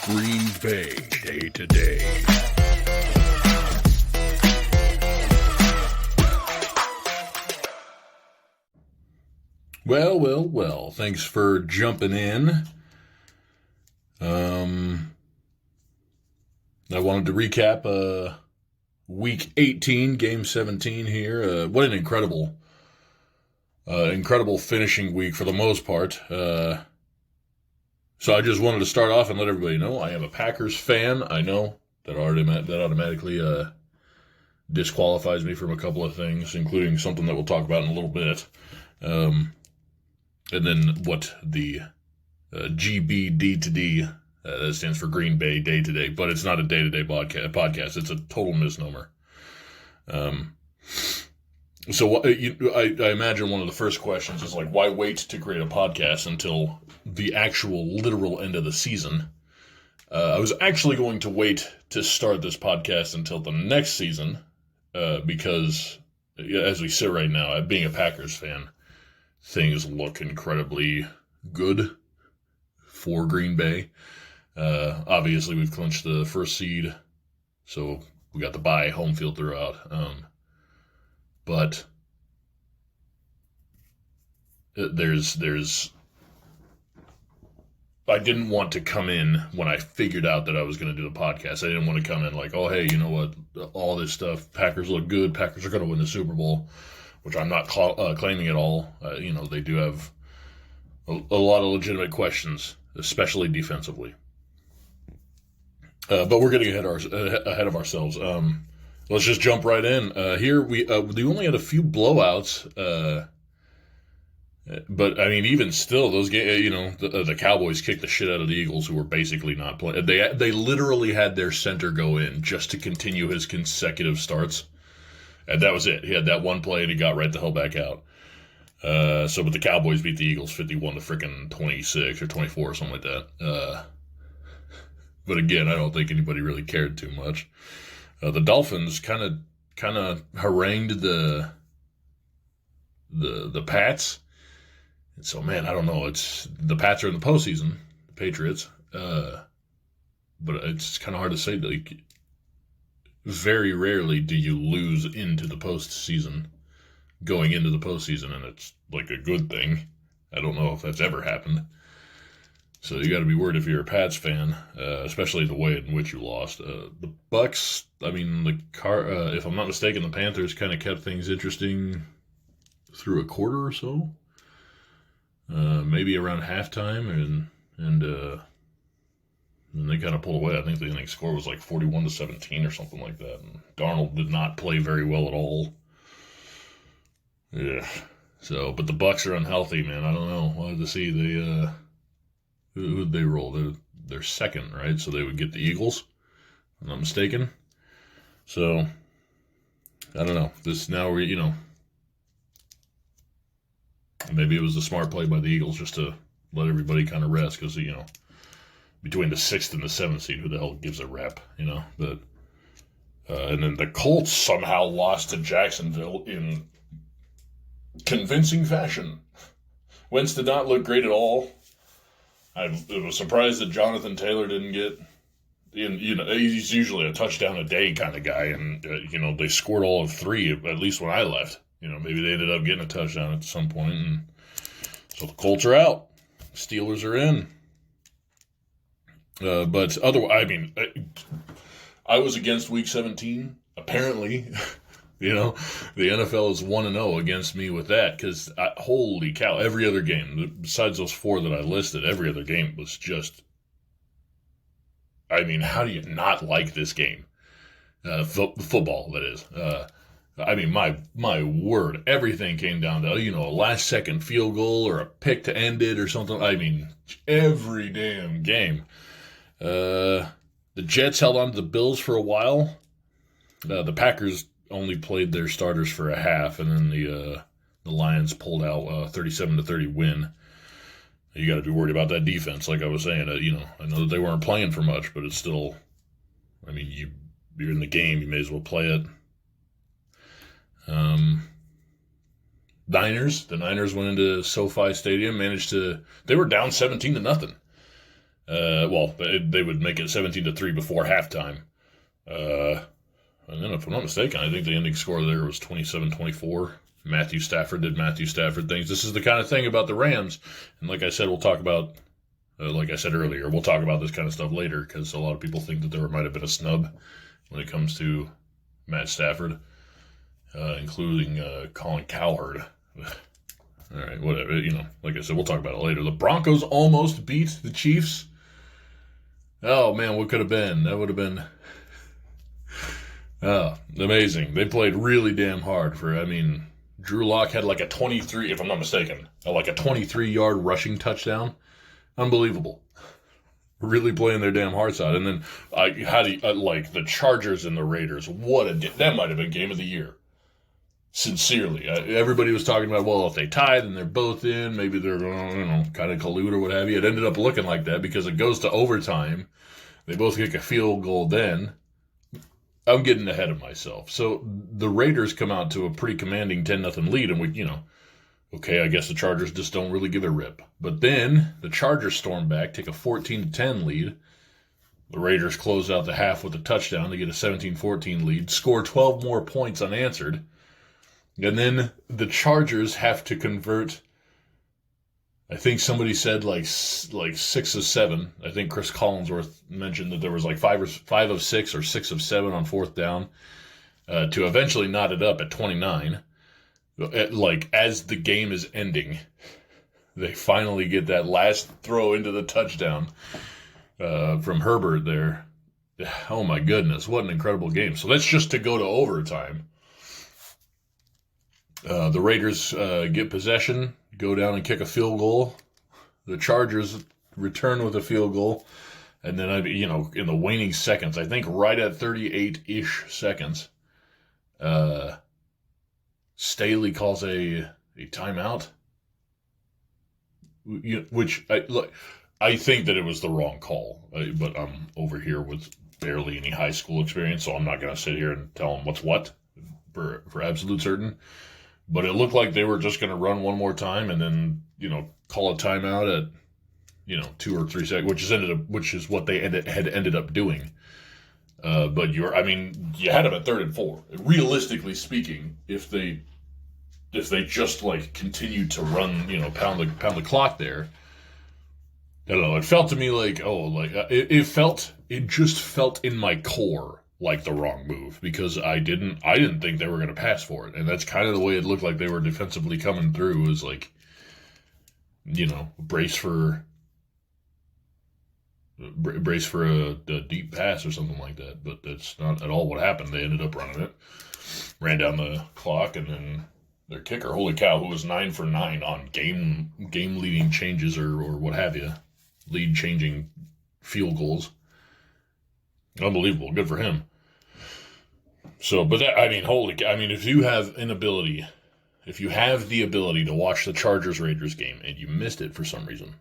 Green Bay Day to Day. Well. Thanks for jumping in. I wanted to recap Week 18, Game 17 here. What an incredible finishing week for the most part. So I just wanted to start off and let everybody know I am a Packers fan. I know that automatically disqualifies me from a couple of things, including something that we'll talk about in a little bit. And then what the D2D, that stands for Green Bay Day to Day, but it's not a day-to-day podcast. It's a total misnomer. So I imagine one of the first questions is like, why wait to create a podcast until the actual literal end of the season? I was actually going to wait to start this podcast until the next season, because as we sit right now, being a Packers fan, things look incredibly good for Green Bay. Obviously, we've clinched the first seed, so we got the bye, home field throughout. But there's I didn't want to come in when I figured out that I was going to do the podcast. I didn't want to come in like, oh, hey, you know what, all this stuff, Packers look good, Packers are going to win the Super Bowl, which I'm not claiming at all. They do have a lot of legitimate questions, especially defensively. But we're getting ahead of ourselves. Let's just jump right in. Here we only had a few blowouts, but I mean, even still, those games, the Cowboys kicked the shit out of the Eagles, who were basically not playing. They literally had their center go in just to continue his consecutive starts, and that was it. He had that one play, and he got right the hell back out. But the Cowboys beat the Eagles 51 to freaking 26 or 24 or something like that. But again, I don't think anybody really cared too much. The Dolphins kind of harangued the Pats. And so, man, I don't know. It's the Pats are in the postseason, the Patriots. But it's kind of hard to say. Like, very rarely do you lose into the postseason, going into the postseason, and it's like a good thing. I don't know if that's ever happened. So you got to be worried if you're a Pats fan, especially the way in which you lost. The Bucks, I mean, if I'm not mistaken, the Panthers kind of kept things interesting through a quarter or so, maybe around halftime, and they kind of pulled away. I think the score was like 41-17 or something like that. And Darnold did not play very well at all. Yeah. So, but the Bucks are unhealthy, man. I don't know. Wanted to see who'd they roll? They're second, right? So they would get the Eagles, if I'm not mistaken. So, I don't know. Maybe it was a smart play by the Eagles just to let everybody kind of rest, because, between the 6th and the 7th seed, who the hell gives a rep, But, and then the Colts somehow lost to Jacksonville in convincing fashion. Wentz did not look great at all. I was surprised that Jonathan Taylor didn't get in. He's usually a touchdown a day kind of guy, and they scored all of 3 at least when I left. Maybe they ended up getting a touchdown at some point, and so the Colts are out. Steelers are in. But otherwise, I mean, I was against Week 17. Apparently, the NFL is 1-0 against me with that, because holy cow, every other game, besides those 4 that I listed, every other game was just, I mean, how do you not like this game? Football, that is. I mean, my word, everything came down to, a last-second field goal or a pick to end it or something. I mean, every damn game. The Jets held on to the Bills for a while. The Packers only played their starters for a half, and then the Lions pulled out a 37-30 win. You got to be worried about that defense, like I was saying. I know that they weren't playing for much, but it's still, I mean, you're in the game, you may as well play it. The Niners went into SoFi Stadium, they were down 17-0. Well, they would make it 17-3 before halftime. And then, if I'm not mistaken, I think the ending score there was 27-24. Matthew Stafford did Matthew Stafford things. This is the kind of thing about the Rams. And like I said, we'll talk about, like I said earlier, we'll talk about this kind of stuff later because a lot of people think that there might have been a snub when it comes to Matt Stafford, including Colin Cowherd. All right, whatever. Like I said, we'll talk about it later. The Broncos almost beat the Chiefs. Oh, man, what could have been? That would have been amazing. They played really damn hard Drew Lock had like a 23, if I'm not mistaken, like a 23-yard rushing touchdown. Unbelievable. Really playing their damn hearts out. And then, like the Chargers and the Raiders, that might have been game of the year. Sincerely. Everybody was talking about, well, if they tie, then they're both in. Maybe they're, kind of collude or what have you. It ended up looking like that because it goes to overtime. They both kick a field goal then. I'm getting ahead of myself. So the Raiders come out to a pretty commanding 10-0 lead, and okay, I guess the Chargers just don't really give a rip. But then the Chargers storm back, take a 14-10 lead. The Raiders close out the half with a touchdown to get a 17-14 lead, score 12 more points unanswered. And then the Chargers have to convert, I think somebody said like 6 of 7. I think Chris Collinsworth mentioned that there was like 5 of 6 or 6 of 7 on fourth down to eventually knot it up at 29. As the game is ending, they finally get that last throw into the touchdown from Herbert there. Oh my goodness, what an incredible game. So that's just to go to overtime. The Raiders get possession, go down and kick a field goal. The Chargers return with a field goal. And then, in the waning seconds, I think right at 38-ish seconds, Staley calls a timeout, which I think that it was the wrong call, but I'm over here with barely any high school experience, so I'm not going to sit here and tell them what's what for absolute certain. But it looked like they were just going to run one more time and then, call a timeout at, 2 or 3 seconds, which is what they had ended up doing. But you had them at 3rd and 4. Realistically speaking, if they just continued to run, pound the clock there, I don't know. It felt to me like, it just felt in my core like the wrong move because I didn't think they were going to pass for it. And that's kind of the way it looked like they were defensively coming through, was brace for a deep pass or something like that. But that's not at all what happened. They ended up running it, ran down the clock, and then their kicker, holy cow, who was 9 for 9 on game leading changes or what have you, lead changing field goals. Unbelievable. Good for him. So, but if you have the ability to watch the Chargers-Raiders game and you missed it for some reason,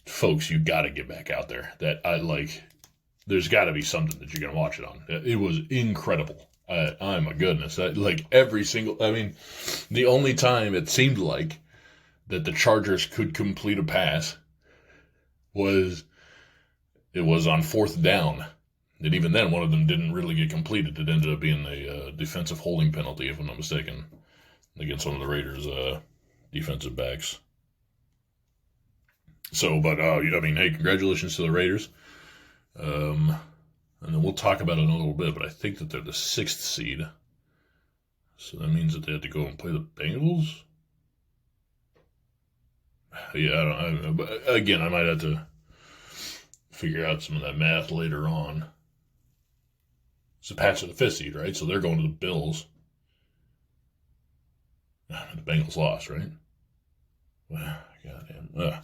folks, you got to get back out there. There's got to be something that you're going to watch it on. It was incredible. My goodness. The only time it seemed like that the Chargers could complete a pass was on 4th down. And even then, one of them didn't really get completed. It ended up being a defensive holding penalty, if I'm not mistaken, against one of the Raiders' defensive backs. So, but, hey, congratulations to the Raiders. And then we'll talk about it in a little bit, but I think that they're the 6th seed. So that means that they have to go and play the Bengals? Yeah, but again, I might have to figure out some of that math later on. It's the Pats are the 5th seed, right? So they're going to the Bills. The Bengals lost, right? Goddamn.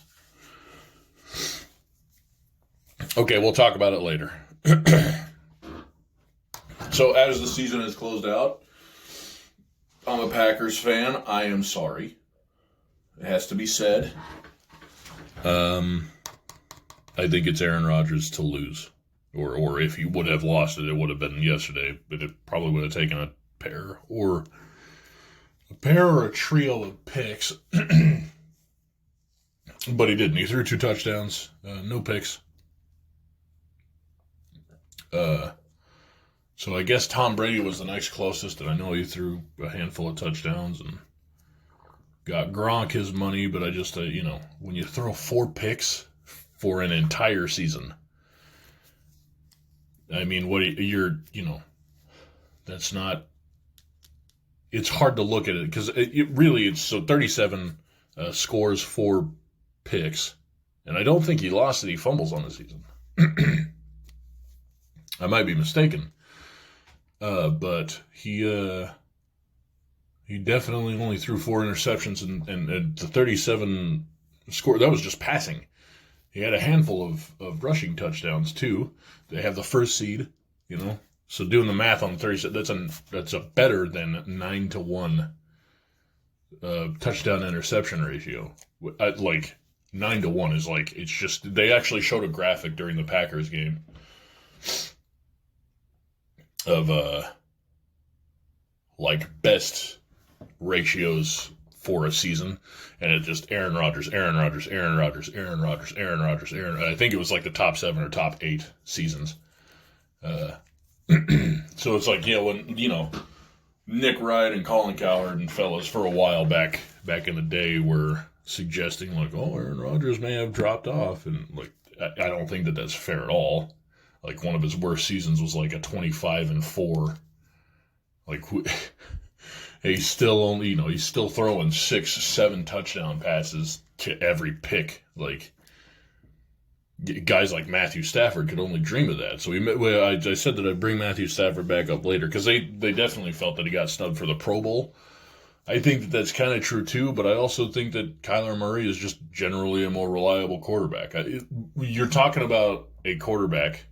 Okay, we'll talk about it later. So as the season has closed out, I'm a Packers fan. I am sorry. It has to be said. I think it's Aaron Rodgers to lose. Or if he would have lost it, it would have been yesterday. But it probably would have taken a pair or a trio of picks. But he didn't. He threw 2 touchdowns, no picks. So I guess Tom Brady was the next closest, and I know he threw a handful of touchdowns and got Gronk his money, but I just, when you throw 4 picks for an entire season, I mean, that's not, it's hard to look at it because it's so 37 scores, 4 picks, and I don't think he lost any fumbles on the season. I might be mistaken, but he definitely only threw 4 interceptions, and the 37 score, that was just passing. He had a handful of rushing touchdowns too. They have the first seed, So doing the math on 37, that's a better than 9-1 touchdown interception ratio. 9-1 is it's just, they actually showed a graphic during the Packers game of best ratios for a season, and it just Aaron Rodgers. I think it was the top 7 or top 8 seasons. So it's when Nick Wright and Colin Cowherd and fellas for a while back in the day were suggesting Aaron Rodgers may have dropped off, and I don't think that that's fair at all. One of his worst seasons was a 25-4. He's still only, he's still throwing 6-7 touchdown passes to every pick. Guys like Matthew Stafford could only dream of that. So I said that I'd bring Matthew Stafford back up later because they definitely felt that he got snubbed for the Pro Bowl. I think that that's kind of true too, but I also think that Kyler Murray is just generally a more reliable quarterback. You're talking about a quarterback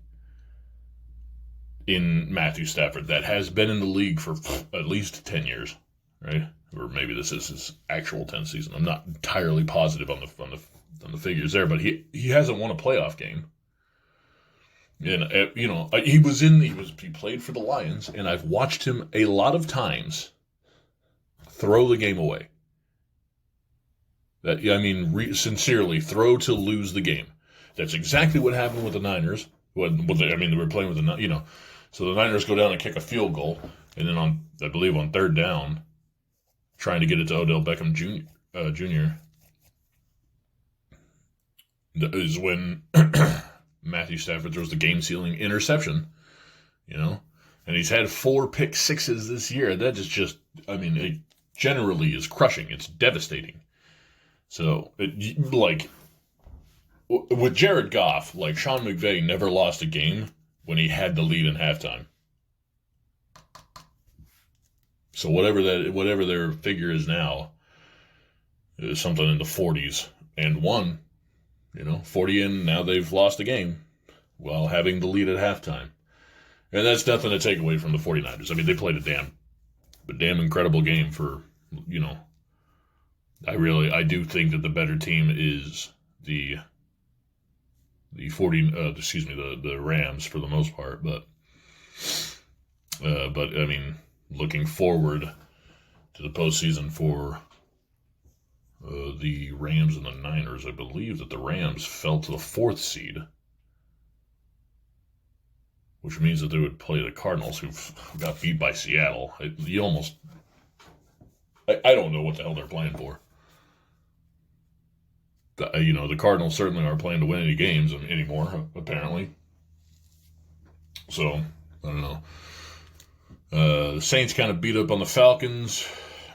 in Matthew Stafford that has been in the league for at least 10 years, right? Or maybe this is his actual 10th season. I'm not entirely positive on the figures there, but he hasn't won a playoff game. And he played for the Lions, and I've watched him a lot of times throw the game away. Sincerely, throw to lose the game. That's exactly what happened with the Niners. They were playing with the, so the Niners go down and kick a field goal, and then on 3rd down, trying to get it to Odell Beckham Jr. Is when Matthew Stafford throws the game-sealing interception, and he's had 4 pick sixes this year. That is just, it generally is crushing. It's devastating. So, with Jared Goff, Sean McVay never lost a game when he had the lead in halftime. So whatever their figure is now is something in the 40s and 1, 40 and now they've lost a game while having the lead at halftime. And that's nothing to take away from the 49ers. They played a damn incredible game for, I do think that the better team is the Rams for the most part, but looking forward to the postseason for the Rams and the Niners, I believe that the Rams fell to the 4th seed, which means that they would play the Cardinals, who got beat by Seattle. I don't know what the hell they're playing for. The Cardinals certainly aren't playing to win any games anymore, apparently. So, I don't know. The Saints kind of beat up on the Falcons.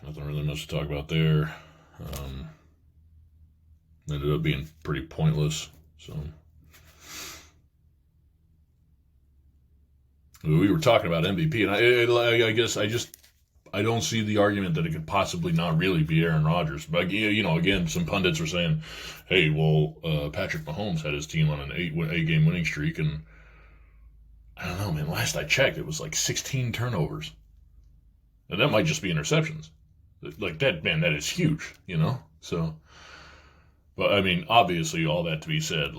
Nothing really much to talk about there. Ended up being pretty pointless. So, we were talking about MVP, and I guess I don't see the argument that it could possibly not really be Aaron Rodgers. But, again, some pundits were saying, hey, Patrick Mahomes had his team on an 8-game winning streak, and I don't know, man, last I checked, it was 16 turnovers. And that might just be interceptions. That is huge, So, but, obviously, all that to be said,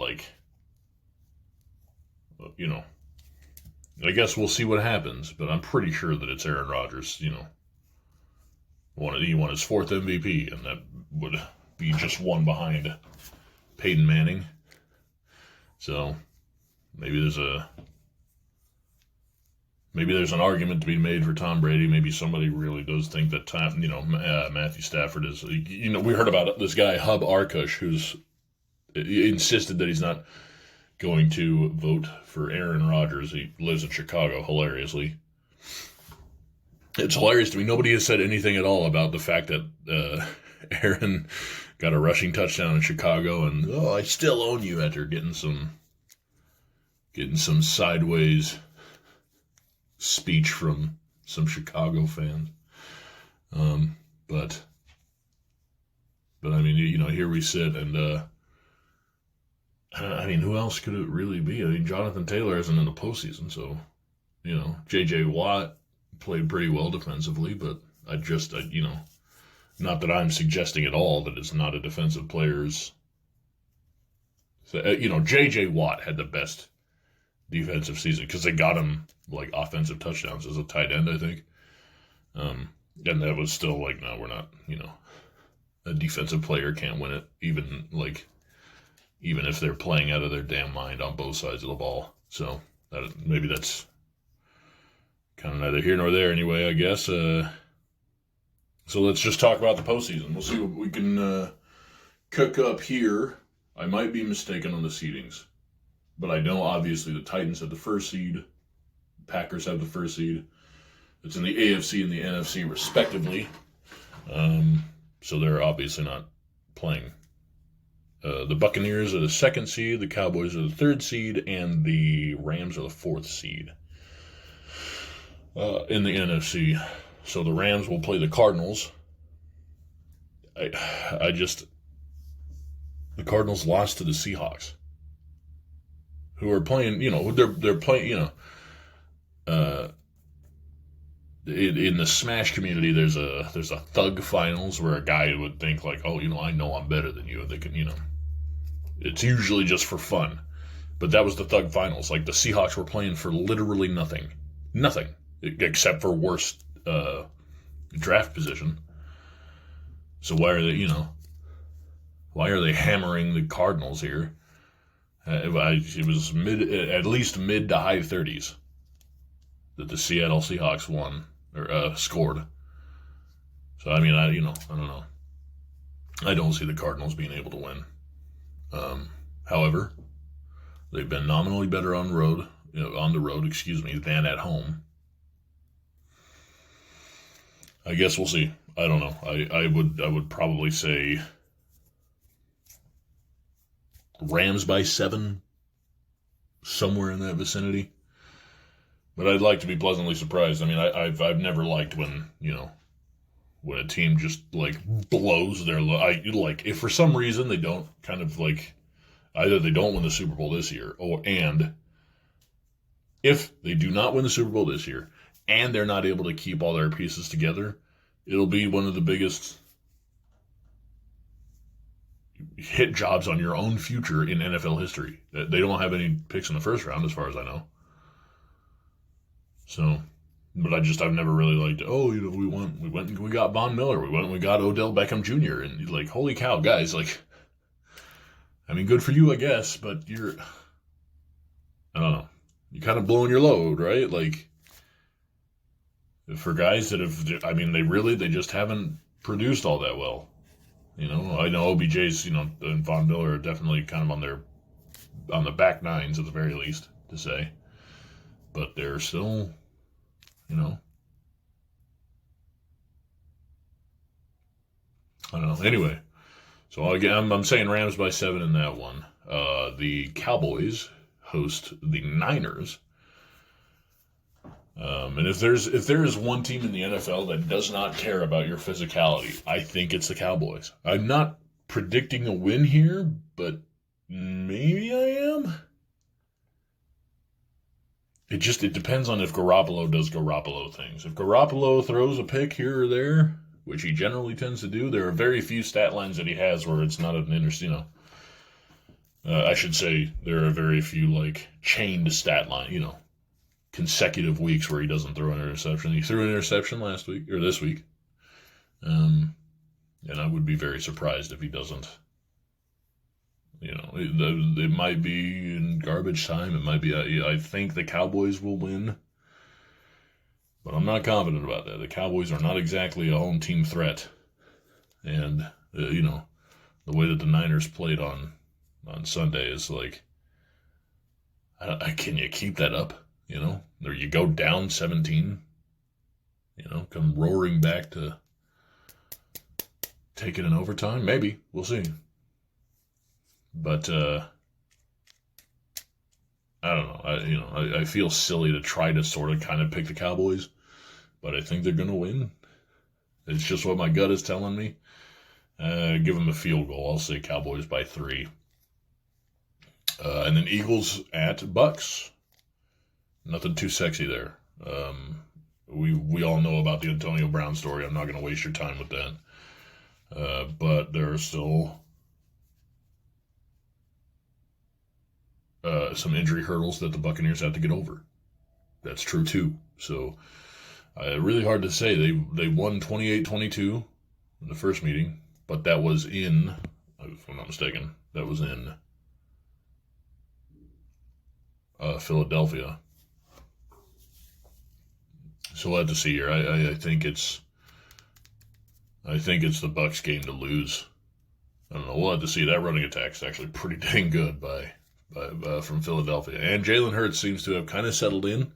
I guess we'll see what happens, but I'm pretty sure that it's Aaron Rodgers, He won his 4th MVP, and that would be just one behind Peyton Manning. So maybe there's an argument to be made for Tom Brady. Maybe somebody really does think that Matthew Stafford is. We heard about this guy Hub Arkush, who's insisted that he's not going to vote for Aaron Rodgers. He lives in Chicago, hilariously. It's hilarious to me. Nobody has said anything at all about the fact that Aaron got a rushing touchdown in Chicago, and I still own you after getting some sideways speech from some Chicago fans. But I mean, here we sit, and I mean, who else could it really be? I mean, Jonathan Taylor isn't in the postseason, so J.J. Watt played pretty well defensively, but not that I'm suggesting at all that it's not a defensive player's. So, J.J. Watt had the best defensive season because they got him like offensive touchdowns as a tight end, I think. And that was still like, no, we're not, a defensive player can't win it, even if they're playing out of their damn mind on both sides of the ball. So maybe that's kind of neither here nor there anyway, I guess. So let's just talk about the postseason. We'll see what we can cook up here. I might be mistaken on the seedings, but I know obviously the Titans have the first seed, Packers have the first seed. It's in the AFC and the NFC respectively. So they're obviously not playing. The Buccaneers are the second seed, the Cowboys are the third seed, and the Rams are the fourth seed in the NFC. So the Rams will play the Cardinals. The Cardinals lost to the Seahawks, who are playing, they're playing, in the Smash community, there's a thug finals where a guy would think like, I know I'm better than you. They can, it's usually just for fun. But that was the thug finals. Like the Seahawks were playing for literally nothing, except for worst draft position. So why are they hammering the Cardinals here? It was at least mid to high 30s that the Seattle Seahawks won or scored. So I mean, I don't know. I don't see the Cardinals being able to win. However, they've been nominally better on the road, than at home. I guess we'll see. I don't know. I would probably say Rams by 7, somewhere in that vicinity. But I'd like to be pleasantly surprised. I mean, I've never liked when a team just like blows their if for some reason they don't either they don't win the Super Bowl this year, and if they do not win the Super Bowl this year and they're not able to keep all their pieces together, it'll be one of the biggest hit jobs on your own future in NFL history. They don't have any picks in the first round, as far as I know. So, but I've never really liked, we went and we got Von Miller. We went and we got Odell Beckham Jr. And like, holy cow, guys, I mean, good for you, I guess, but I don't know. You're kind of blowing your load, right? Like, for guys that they just haven't produced all that well. I know OBJ's, and Von Miller are definitely kind of on the back nines at the very least, to say. But they're still, I don't know. Anyway, so again, I'm saying Rams by 7 in that one. The Cowboys host the Niners. And if there is one team in the NFL that does not care about your physicality, I think it's the Cowboys. I'm not predicting a win here, but maybe I am. It depends on if Garoppolo does Garoppolo things. If Garoppolo throws a pick here or there, which he generally tends to do, there are very few stat lines that he has where it's not an interesting, I should say there are very few chained stat line, consecutive weeks where he doesn't throw an interception. He threw an interception last week or this week. And I would be very surprised if he doesn't It might be in garbage time. It might be. I think the Cowboys will win, but I'm not confident about that. The Cowboys are not exactly a home team threat, and the way that the Niners played on Sunday is like, can you keep that up? Or you go down 17, come roaring back to take it in overtime. Maybe we'll see. But I don't know. I feel silly to try to sort of kind of pick the Cowboys, but I think they're gonna win. It's just what my gut is telling me. Give them a field goal. I'll say Cowboys by 3. And then Eagles at Bucks. Nothing too sexy there. We all know about the Antonio Brown story. I'm not going to waste your time with that. But there are still some injury hurdles that the Buccaneers have to get over. That's true too. So really hard to say. They won 28-22 in the first meeting, but that was in, if I'm not mistaken, that was in Philadelphia. So we'll have to see here. I think it's the Bucs game to lose. I don't know. We'll have to see. That running attack's actually pretty dang good from Philadelphia, and Jalen Hurts seems to have kind of settled in.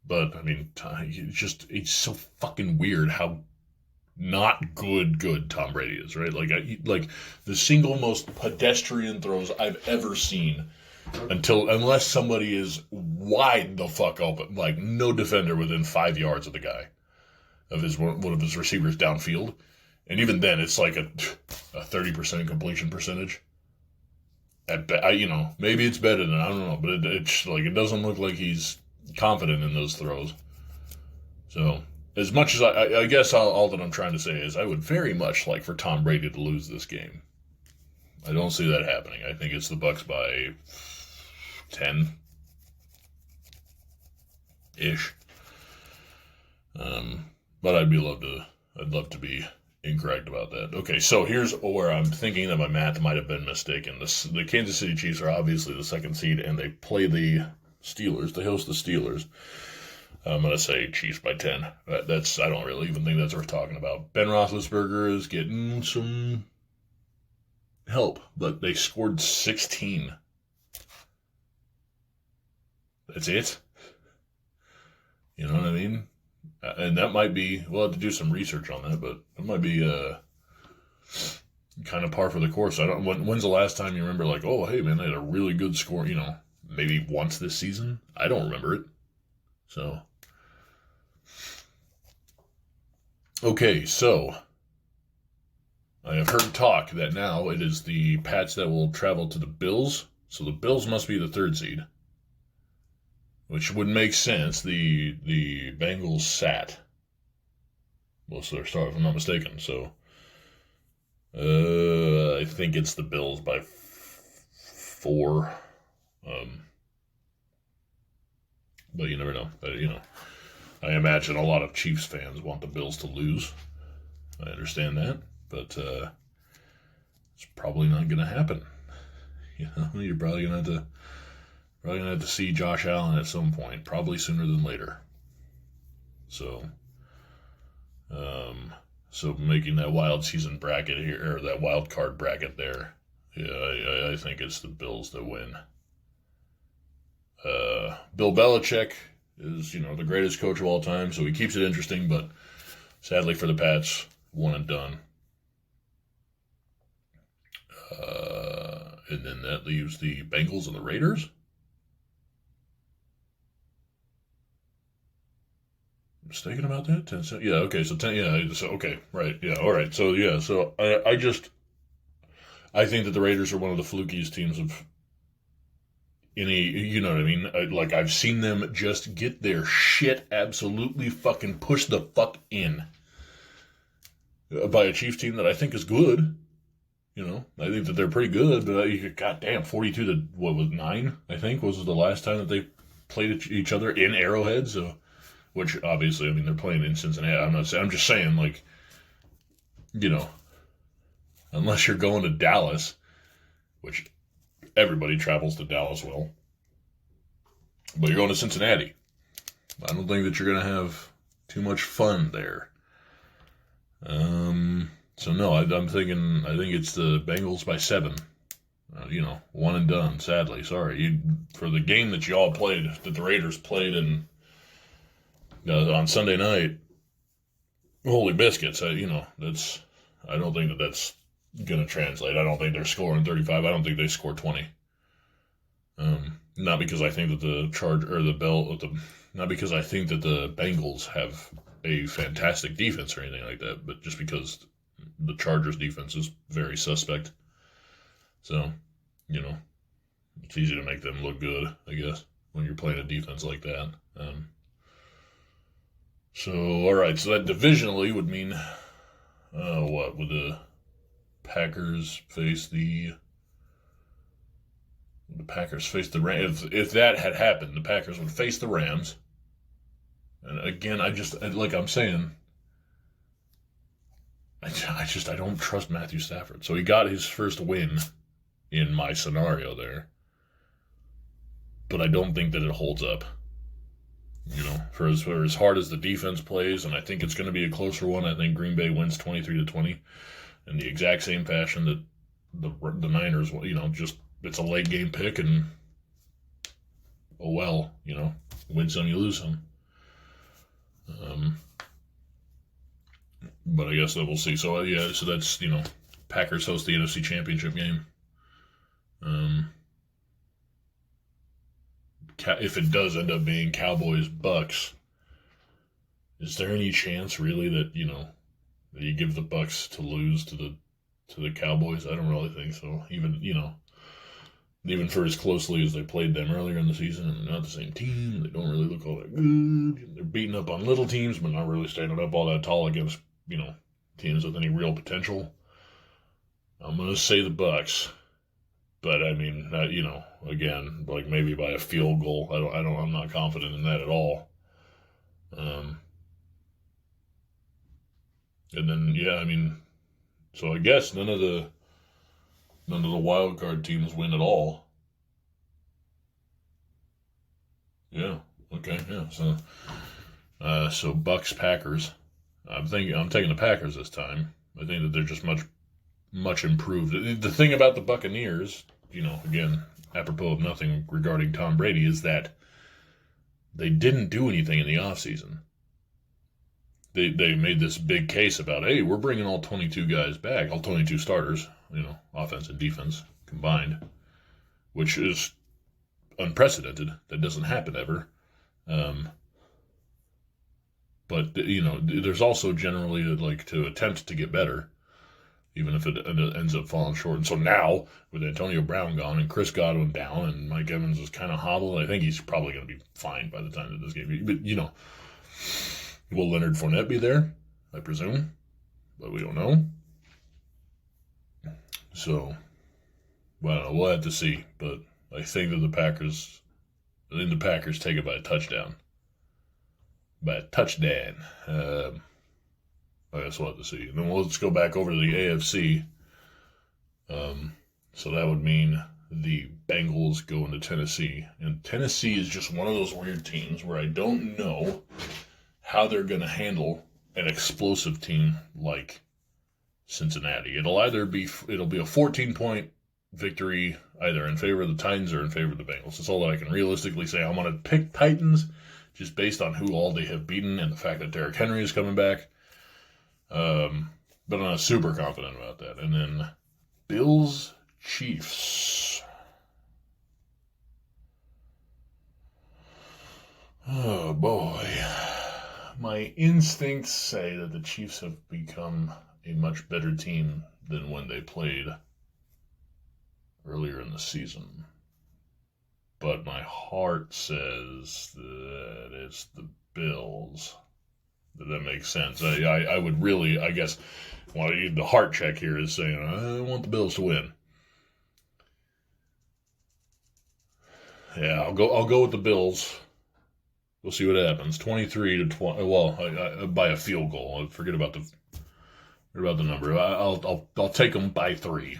But I mean, it's so fucking weird how not good Tom Brady is, right? Like the single most pedestrian throws I've ever seen, unless somebody is wide the fuck open, like no defender within 5 yards of the guy, of one of his receivers downfield, and even then it's like a 30% completion percentage. Maybe it's better than, I don't know, but it's like it doesn't look like he's confident in those throws. So as much as I guess all that I'm trying to say is I would very much like for Tom Brady to lose this game. I don't see that happening. I think it's the Bucs by 10-ish. But I'd love to be incorrect about that. Okay, so here's where I'm thinking that my math might have been mistaken. The Kansas City Chiefs are obviously the 2nd seed, and they play the Steelers. They host the Steelers. I'm going to say Chiefs by 10. I don't really even think that's worth talking about. Ben Roethlisberger is getting some help, but they scored 16. That's it. You know what I mean? And that might be, we'll have to do some research on that, but it might be kind of par for the course. When's the last time you remember, like, oh, hey, man, they had a really good score, maybe once this season? I don't remember it. So, okay, so I have heard talk that now it is the Pats that will travel to the Bills. So the Bills must be the 3rd seed, which would make sense. The Bengals sat most of their start, if I'm not mistaken. So I think it's the Bills by 4. But you never know. I imagine a lot of Chiefs fans want the Bills to lose. I understand that, but it's probably not going to happen. You're probably going to have to see Josh Allen at some point, probably sooner than later. So making that wild season bracket here, or that wild card bracket there, yeah, I think it's the Bills that win. Bill Belichick is, the greatest coach of all time, so he keeps it interesting, but sadly for the Pats, one and done. And then that leaves the Bengals and the Raiders. Mistaken about that? 10 cents? Yeah, okay, so 10, yeah, so, okay, right, yeah, all right, so, yeah, so I think that the Raiders are one of the flukiest teams of any, you know what I mean? I've seen them just get their shit absolutely fucking pushed the fuck in by a Chiefs team that I think is good. I think that they're pretty good, but goddamn, 42-9, I think, was the last time that they played each other in Arrowhead, so, which obviously, they're playing in Cincinnati. I'm just saying, unless you're going to Dallas, which everybody travels to Dallas will. But you're going to Cincinnati. I don't think that you're going to have too much fun there. So no, I'm thinking, I think it's the Bengals by 7. One and done, sadly. Sorry. For the game that y'all played, that the Raiders played on Sunday night, holy biscuits, I don't think that's going to translate. I don't think they're scoring 35. I don't think they score 20. Not because I think that not because I think that the Bengals have a fantastic defense or anything like that, but just because the Chargers defense is very suspect. So, it's easy to make them look good, I guess, when you're playing a defense like that. All right, so that divisionally would mean, what, would the Packers face the Rams? If that had happened, the Packers would face the Rams. And again, like I'm saying, I don't trust Matthew Stafford. So he got his first win in my scenario there. But I don't think that it holds up. For as hard as the defense plays, and I think it's going to be a closer one. I think Green Bay wins 23-20 in the exact same fashion that the Niners, just it's a late game pick, and win some, you lose some. But I guess that we'll see. So so that's Packers host the NFC Championship game. If it does end up being Cowboys-Bucks, is there any chance really that that you give the Bucks to lose to the Cowboys? I don't really think so. Even for as closely as they played them earlier in the season, and they're not the same team. They don't really look all that good. They're beating up on little teams, but not really standing up all that tall against teams with any real potential. I'm gonna say the Bucks. But I mean, again, like maybe by a field goal. I'm not confident in that at all. And then so I guess none of the wild card teams win at all. Yeah. Okay. Yeah. So Bucks Packers. I'm taking the Packers this time. I think that they're just much improved. The thing about the Buccaneers, again, apropos of nothing regarding Tom Brady, is that they didn't do anything in the offseason. They made this big case about, hey, we're bringing all 22 guys back, all 22 starters, offense and defense combined, which is unprecedented. That doesn't happen ever. But, there's also generally to attempt to get better, even if it ends up falling short. And so now, with Antonio Brown gone and Chris Godwin down and Mike Evans is kind of hobbled, I think he's probably going to be fine by the time that this game. But, will Leonard Fournette be there? I presume. But we don't know. So, well, we'll have to see. But I think that the Packers take it by a touchdown. I guess we'll have to see. And then let's go back over to the AFC. So that would mean the Bengals go into Tennessee. And Tennessee is just one of those weird teams where I don't know how they're going to handle an explosive team like Cincinnati. It'll be a 14-point victory either in favor of the Titans or in favor of the Bengals. That's all that I can realistically say. I'm going to pick Titans just based on who all they have beaten and the fact that Derrick Henry is coming back. But I'm not super confident about that. And then Bills Chiefs. Oh boy. My instincts say that the Chiefs have become a much better team than when they played earlier in the season. But my heart says that it's the Bills. Does that make sense? I would really, I guess, the heart check here is saying, I want the Bills to win. Yeah, I'll go with the Bills. We'll see what happens. 23-20. Well, by a field goal. Forget about the What about the number? I'll take them by 3.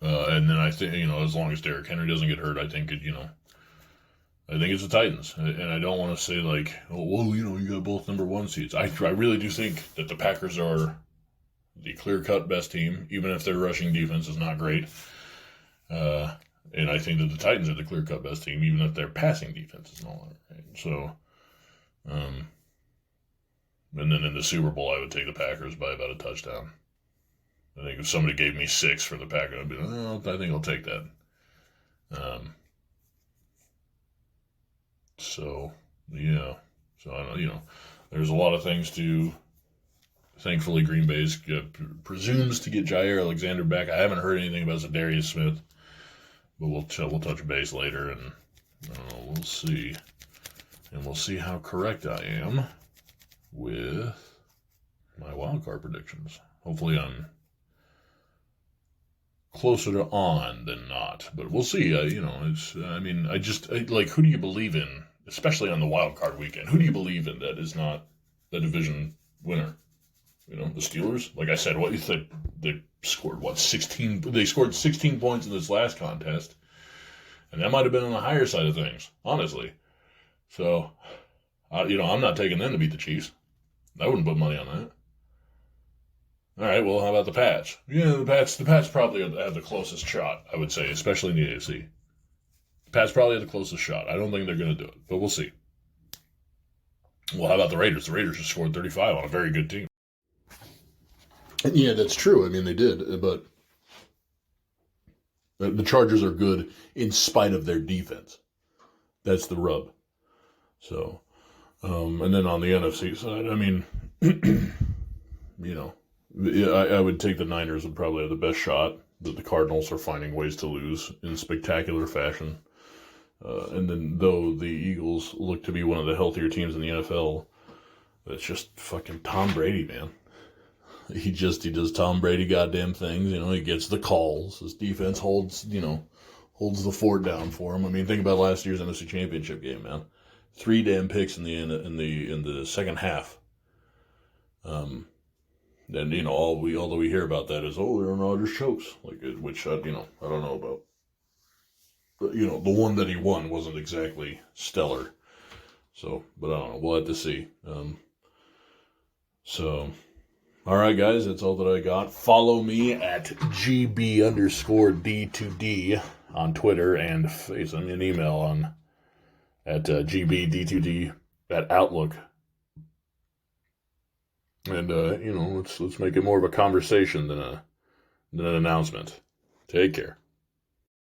And then I think, as long as Derrick Henry doesn't get hurt, I think I think it's the Titans. And I don't want to say like, oh, well, you got both number 1 seeds. I really do think that the Packers are the clear-cut best team, even if their rushing defense is not great. And I think that the Titans are the clear-cut best team, even if their passing defense is not right. So, and then in the Super Bowl, I would take the Packers by about a touchdown. I think if somebody gave me 6 for the Packers, I'd be like, oh, I think I'll take that. So, yeah. So, I don't there's a lot of things to... Thankfully, Green Bay presumes to get Jair Alexander back. I haven't heard anything about Zadarius Smith, but we'll touch base later, and we'll see. And we'll see how correct I am with my wildcard predictions. Hopefully I'm closer to on than not, but we'll see. Who do you believe in, especially on the wildcard weekend? Who do you believe in that is not the division winner? The Steelers? Like I said, what you think? They scored, 16? They scored 16 points in this last contest. And that might have been on the higher side of things, honestly. So, I'm not taking them to beat the Chiefs. I wouldn't put money on that. All right, well, how about the Pats? Yeah, the Pats probably have the closest shot, I would say, especially in the AFC. The Pats probably have the closest shot. I don't think they're going to do it, but we'll see. Well, how about the Raiders? The Raiders just scored 35 on a very good team. Yeah, that's true. I mean, they did, but the Chargers are good in spite of their defense. That's the rub. So, and then on the NFC side, I mean, I would take the Niners would probably have the best shot. That the Cardinals are finding ways to lose in spectacular fashion. And then though the Eagles look to be one of the healthier teams in the NFL, that's just fucking Tom Brady, man. He does Tom Brady goddamn things. He gets the calls. His defense holds the fort down for him. I mean, think about last year's NFC Championship game, man. 3 damn picks in the second half. And all we hear about that is, oh, Aaron Rodgers chokes, which I don't know about. But the one that he won wasn't exactly stellar. So, but I don't know. We'll have to see. All right, guys, that's all that I got. Follow me at GB_D2D on Twitter, and send me an email at GBD2D at Outlook. And let's make it more of a conversation than an announcement. Take care.